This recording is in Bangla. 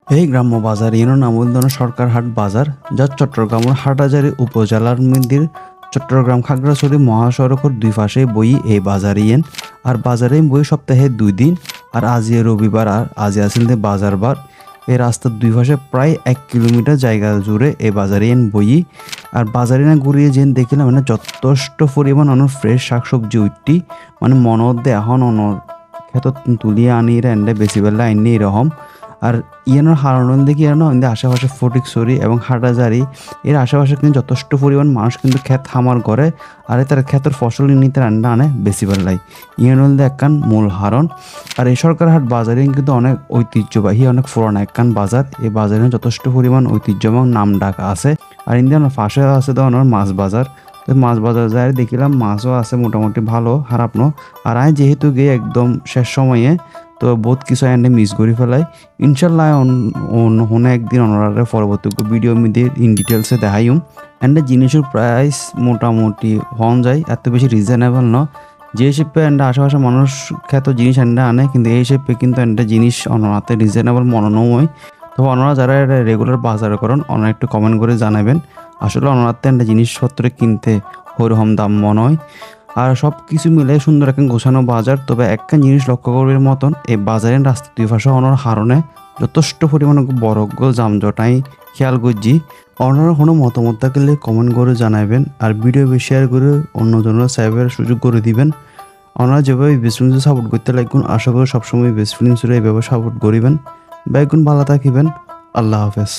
এই গ্রাম্য বাজার এর নাম সরকার হাট বাজার, যা চট্টগ্রামের হাটহাজারী উপজেলার মধ্যে চট্টগ্রাম খাগড়াছড়ি মহাসড়কের দুই পাশে বই এই বাজার ইয়েন। আর বাজারে বই সপ্তাহে 2 দিন, আর আজ রবিবার আর আজ আসেন বাজার বার। এই রাস্তার দুই পাশে প্রায় 1 কিলোমিটার জায়গা জুড়ে এই বাজারে ইয়েন বই। আর বাজারে না ঘুরিয়ে যেন দেখিলাম মানে যথেষ্ট পরিমাণ অনেক ফ্রেশ শাকসবজি উঠতি, মানে মনে এখন অনর ক্ষেত তুলিয়ে আনি এন্ডে বেশি বেলা আইনি এরকম। আর ইয়ানোর হারানোর দেখি এদের আশেপাশে ফটিকছড়ি এবং হাটাজারি এর আশেপাশে কিন্তু যথেষ্ট পরিমাণ মানুষ কিন্তু ক্ষেত খামার করে, আর তার ক্ষেতের ফসল নিতে রান্না আনে বেশি বেলায় ইয়ানোর একখান মূল হারণ। আর এই সরকার হাট বাজারে কিন্তু অনেক ঐতিহ্যবাহী অনেক পুরানো একখান বাজার। এই বাজারে যথেষ্ট পরিমাণ ঐতিহ্য এবং নাম ডাক আছে। আর ইন্ডিয়ানোর পাশে আছে ধরনের মাছ বাজার। তো মাছ বাজার যায় দেখিলাম মাছও আছে মোটামুটি ভালো খারাপ ন। আর আমি যেহেতু গিয়ে একদম শেষ সময়ে, তো বহুত কিছু এনে মিস করে ফেলাই। ইনশাল্লাহ অন্য একদিন অনারে পরবর্তী ভিডিও মধ্যে ইন ডিটেলসে দেখাইম। এন্ড জিনিসের প্রাইস মোটামুটি হন যায়, এত বেশি রিজনেবল ন। যে হিসেবে এন্ড আশেপাশে মানুষ খ্যাত জিনিস এন্ডে আনে, কিন্তু এই হিসেবে কিন্তু এন্ড জিনিস অনাতে রিজনেবল মনে নয়। তো ওনারা যারা রেগুলার বাজার করেন ওনারা একটু কমেন্ট করে জানাবেন আসলে ওনারাতে এন্ড জিনিসপত্র কিনতে ওরকম দাম মনে হয়। আর সব কিছু মিলে সুন্দর একটা গোছানো বাজার। তবে একটা জিনিস লক্ষ্য করবার মতন, এই বাজারের রাস্তা দুই পাশে অনার হারণে যথেষ্ট পরিমাণে বড় যানজটাই খেয়াল করছি। অনার কোনো মতামত থাকলে কমেন্ট করে জানাবেন, আর ভিডিও শেয়ার করে অন্যজনের সাইবের সুযোগ করে দিবেন। ওনারা যেভাবে বেস্ট ফ্রেন্ডসে সাপোর্ট করতে লাগবেন, আশা করি সবসময় বেস্ট ফ্রেন্ডসরা এইভাবে সাপোর্ট করিবেন। বাইগুন ভালো থাকিবেন। আল্লাহ হাফেজ।